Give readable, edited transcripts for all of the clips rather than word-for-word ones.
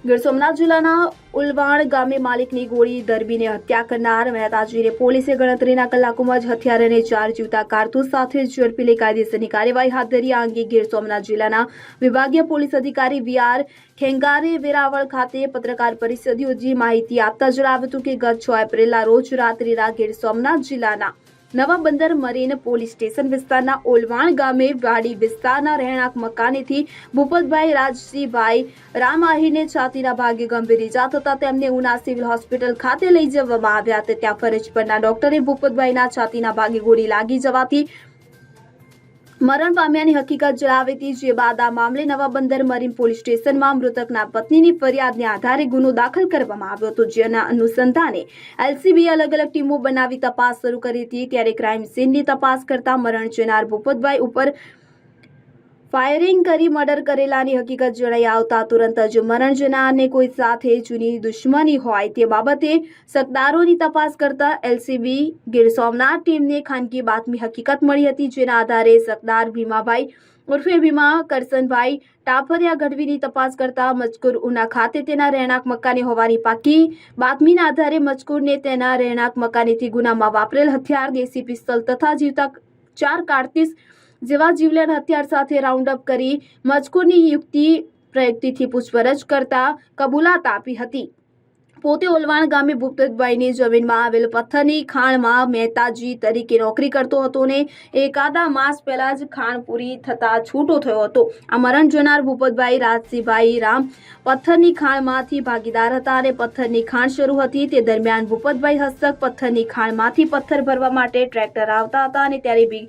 ગીર સોમનાથ જિલ્લાના ઉલવાણ ગામે માલિકની ગોળી દરબીને હત્યા કરનાર મહેતાજીને પોલીસે ગણતરીના કલાકોમાં જ હથિયાર અને 4 જીવતા કારતૂસ સાથે ઝડપી લઈ કાયદેસરની કાર્યવાહી હાથ ધરી. આ અંગે ગીર સોમનાથ જિલ્લાના વિભાગીય પોલીસ અધિકારી વીઆર ખેંગારે વેરાવળ ખાતે પત્રકાર પરિષદ યોજી માહિતી આપતા જણાવ્યું હતું કે ગત 6 એપ્રિલના રોજ રાત્રિના ગીર સોમનાથ જિલ્લાના નવા બંદર મરીન પોલીસ સ્ટેશન વિસ્તારના ઓલવાણ ગામે વાડી વિસ્તારના રહેણાંક મકાનેથી ભૂપતભાઈ રાજસિંહભાઈ રામ આહીરને છાતીના ભાગે ગંભીર ઇજા થતા તેમને ઉના સિવિલ હોસ્પિટલ ખાતે લઈ જવામાં આવ્યા હતા. ત્યાં ફરજ પરના ડોક્ટરે ભૂપતભાઈના છાતીના ભાગે ગોળી લાગી જવાથી મરણ પામ્યાની હકીકત જણાવી હતી. જે બાદ આ મામલે નવા બંદર મરીન પોલીસ સ્ટેશનમાં મૃતકના પત્નીની ફરિયાદને આધારે ગુનો દાખલ કરવામાં આવ્યો હતો. જેના અનુસંધાને એલસીબીએ અલગ અલગ ટીમો બનાવી તપાસ શરૂ કરી હતી. ત્યારે ક્રાઇમ સીનની તપાસ કરતા મરણ જનાર ભૂપતભાઈ ઉપર ફાયરિંગ કરી મર્ડર કરેલાની હકીકત જણાઈ આવતા તુરંત જ મરણ જનારને કોઈ સાથે જૂની દુશ્મની હોય તે બાબતે સત્તારોની તપાસ કરતા એલસીબી ગીર સોમનાથ ટીમને ખાનગી બાતમી હકીકત મળી હતી. જેના આધારે સત્તાર ભીમાભાઈ ઉર્ફે ભીમા કરસનભાઈ ટાફરિયા ગઢવીની તપાસ કરતા મજકૂર ઉના ખાતે તેના રહેણાંક મકાને હોવાની પાકી બાતમીના આધારે મજકૂરને તેના રહેણાંક મકાનેથી ગુનામાં વાપરેલ હથિયાર, દેશી પિસ્તોલ તથા જીવતા 4 કારતૂસ જેવા જીવલેણ હથિયાર સાથે રાઉન્ડ અપ કરી મજકૂરની યુક્તિ પ્રયુક્તિથી પૂછપરછ કરતા કબૂલાત આપી હતી. પોતે ઓલવાણ ગામે ભૂપતભાઈની જમીનમાં આવેલ પથ્થરની ખાણમાં મહેતાજી તરીકે નોકરી કરતો હતો ને એકાદા માસ પહેલા જ ખાણ પૂરી થતા છૂટો થયો હતો. આ મરણ જનાર ભૂપતભાઈ રાજસિંહભાઈ રામ પથ્થરની ખાણમાંથી ભાગીદાર હતા અને પથ્થરની ખાણ શરૂ હતી. તે દરમિયાન ભૂપતભાઈ હસ્તક પથ્થરની ખાણમાંથી પથ્થર ભરવા માટે ટ્રેક્ટર આવતા હતા અને ત્યારે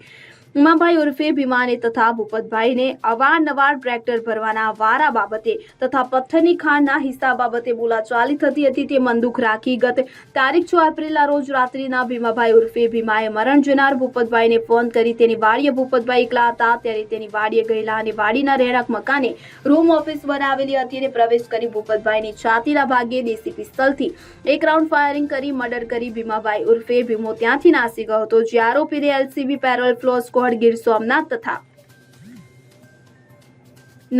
ઉમાભાઈ ઉર્ફે ભીમાને તથા ભૂપતભાઈને અવારનવાર ટ્રેક્ટર ભરવાના વારા બાબતે તથા પથ્થરની ખાણના હિસ્સા બાબતે બોલાચાલી થતી હતી. તે મન દુઃખ રાખી ગત તારીખ 6 એપ્રિલના રોજ રાત્રિના ભીમાભાઈ ઉર્ફે ભીમાએ મરણ જનાર ભૂપતભાઈને ફોન કરી તેની વાડીએ ભૂપતભાઈ એકલા હતા ત્યારે તેની વાડીએ ગયેલા અને વાડીના રહેણાંક મકાને રૂમ ઓફિસ બનાવેલી હતી અને પ્રવેશ કરી ભૂપતભાઈની છાતીના ભાગે દેશી પિસ્તોલથી 1 રાઉન્ડ ફાયરિંગ કરી મર્ડર કરી ભીમાભાઈ ઉર્ફે ભીમો ત્યાંથી નાસી ગયો હતો. જે આરોપીને LCB parole furlough Gir Somnath તથા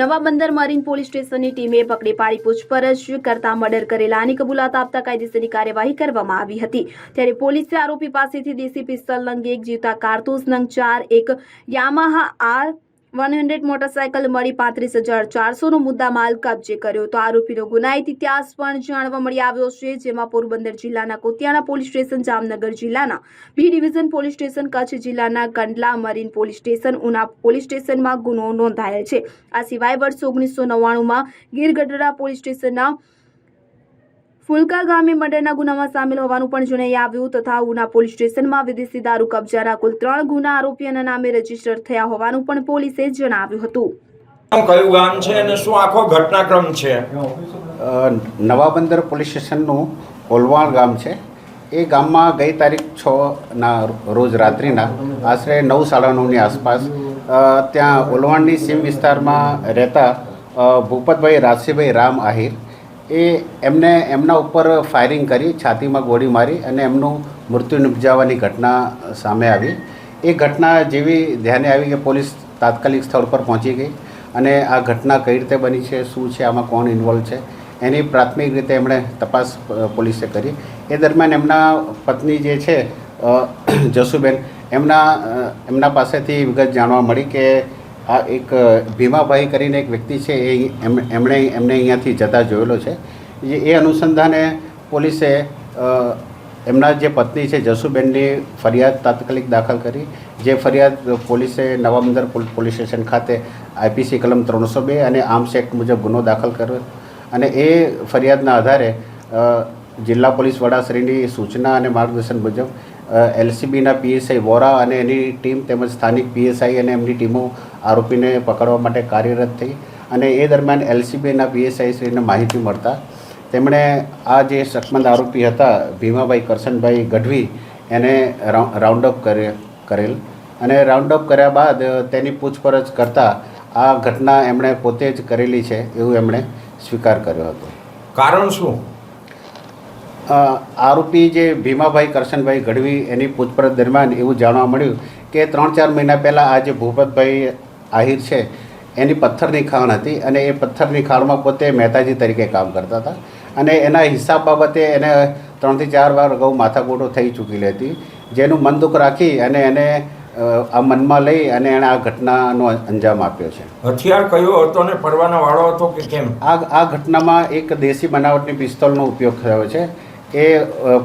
નવા બંદર મરીન પોલીસ સ્ટેશનની ટીમે પકડી પાડી પૂછપરછ કરતા મર્ડર કરેલાની કબૂલાત આપતા કાયદેસરની કાર્યવાહી કરવામાં આવી હતી. ત્યારે પોલીસે આરોપી પાસેથી દેશી પિસ્તોલ નંગ 1, જીવતા કારતૂસ નંગ 4, એક યામાહા R100 મોટરસાયકલ મળી 35,400 નો મુદ્દામાલ કબજે કર્યો. તો આરોપીનો ગુનાહિત ઇતિહાસ પણ જાણવા મળી આવ્યો છે. જેમાં પોરબંદર જિલ્લાના કોતિયાણા પોલીસ સ્ટેશન, જામનગર જિલ્લાના B division police station, Kutch જિલ્લાના Kandla marine police station, Una police સ્ટેશનમાં ગુનો નોંધાયેલ છે. આ સિવાય વર્ષ 1999માં ગીર ગઢડા પોલીસ સ્ટેશનના ફુલકા ગામે મર્ડરના ગુનામાં સામેલ હોવાનું પણ જણાઈ આવ્યું તથા ઉના પોલીસ સ્ટેશનમાં વિદેશી દારૂ કબજાના કુલ 3 ગુના આરોપીના નામે રજીસ્ટર થયા હોવાનું પણ પોલીસે જણાવ્યું હતું. કયું ગામ છે અને શું આખો ઘટનાક્રમ છે? નવા બંદર પોલીસ સ્ટેશનનું ઓલવાણ ગામ છે. એ ગામમાં ગઈ તારીખ 6ના રોજ રાત્રિના આશરે 9:9:30ની આસપાસ ત્યાં ઓલવાણની સીમ વિસ્તારમાં રહેતા ભૂપતભાઈ રાજસિંહભાઈ રામ આહીર એમના ઉપર ફાયરિંગ કરી, છાતીમાં ગોળી મારી અને એમનું મૃત્યુ નિપજાવવાની ઘટના સામે આવી. એ ઘટના જેવી ધ્યાને આવી કે પોલીસ તાત્કાલિક સ્થળ પર પહોંચી ગઈ અને આ ઘટના કઈ રીતે બની છે, શું છે, આમાં કોણ ઇન્વોલ્વ છે, એની પ્રાથમિક રીતે એમણે તપાસ પોલીસે કરી. એ દરમિયાન એમના પત્ની જે છે જસુબેન, એમના પાસેથી વિગત જાણવા મળી કે આ એક ભીમાભાઈ કરીને એક વ્યક્તિ છે એમણે અહીંયાથી જતા જોયેલો છે. એ અનુસંધાને પોલીસે એમના જે પત્ની છે જસુબેનની ફરિયાદ તાત્કાલિક દાખલ કરી. જે ફરિયાદ પોલીસે નવા બંદર પોલીસ સ્ટેશન ખાતે IPC કલમ 302 અને આર્મ્સ એક્ટ મુજબ ગુનો દાખલ કર્યો અને એ ફરિયાદના આધારે જિલ્લા પોલીસ વડાશ્રીની સૂચના અને માર્ગદર્શન મુજબ LCBના PSI વોરા અને એની ટીમ તેમજ સ્થાનિક PSI અને એમની ટીમો આરોપીને પકડવા માટે કાર્યરત થઈ અને એ દરમિયાન LCBના PSI શ્રીને માહિતી મળતા તેમણે આ જે શકમંદ આરોપી હતા ભીમાભાઈ કરસનભાઈ ગઢવી એને રાઉન્ડ અપ કરેલ અને રાઉન્ડ અપ કર્યા બાદ તેની પૂછપરછ કરતાં આ ઘટના એમણે પોતે જ કરેલી છે એવું એમણે સ્વીકાર કર્યો હતો. કારણ શું? આરોપી જે ભીમાભાઈ કરશનભાઈ ગઢવી એની પૂછપરછ દરમિયાન એવું જાણવા મળ્યું કે 3-4 મહિના પહેલાં આ જે ભૂપતભાઈ આહિર છે એની પથ્થરની ખાણ હતી અને એ પથ્થરની ખાણમાં પોતે મહેતાજી તરીકે કામ કરતા હતા અને એના હિસાબ બાબતે એને 3 થી 4 વાર અગાઉ માથાકૂટો થઈ ચૂકેલી હતી, જેનું મન દુઃખ રાખી અને એને આ મનમાં લઈ અને એણે આ ઘટનાનો અંજામ આપ્યો છે. હથિયાર કયો હતો ને પરવાના વાળો હતો કે કેમ? આ ઘટનામાં એક દેશી બનાવટની પિસ્તોલનો ઉપયોગ થયો છે. એ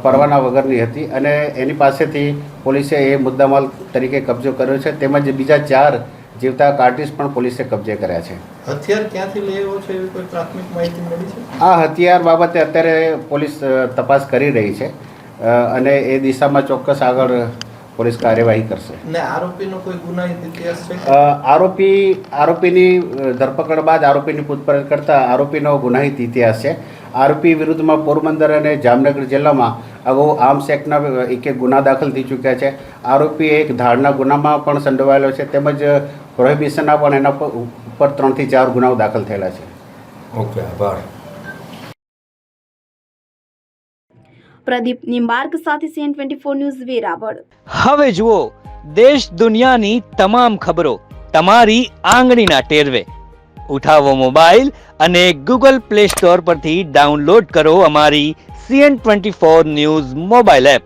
પરવાના વગરની હતી અને એની પાસેથી પોલીસે એ મુદ્દામાલ તરીકે કબજો કર્યો છે. તેમજ બીજા 4 જીવતા કાર્ટિસ પણ પોલીસે કબજે કર્યા છે. હથિયાર ક્યાંથી લેવો છે એવી કોઈ પ્રાથમિક માહિતી મળી છે? આ હથિયાર બાબતે અત્યારે પોલીસ તપાસ કરી રહી છે અને એ દિશામાં ચોક્કસ આગળ પોલીસ કાર્યવાહી કરશે. ને આરોપીનો કોઈ ગુનાહિત ઇતિહાસ છે? આરોપીની ધરપકડ બાદ આરોપીની પૂછપરછ કરતા આરોપીનો ગુનાહિત ઇતિહાસ છે. આરોપી વિરુદ્ધમાં પોરબંદર અને જામનગર જિલ્લામાં અગાઉ આર્મ્સ એક્ટના એક ગુના દાખલ થઈ ચૂક્યા છે. આરોપી એક ધાડના ગુનામાં પણ સંડોવાયેલો છે, તેમજ પ્રોહિબિશનના પણ એના ઉપર 3 થી 4 ગુનાઓ દાખલ થયેલા છે. ઓકે, આભાર. પ્રદીપ નિંબાર્ક સાથે CN24 ન્યૂઝ વેરાવળ. હવે જુઓ દેશ દુનિયાની તમામ ખબરો તમારી આંગળીના ટેરવે. ઉઠાવો મોબાઈલ અને Google Play Store પરથી ડાઉનલોડ કરો અમારી CN24 ન્યૂઝ મોબાઈલ એપ.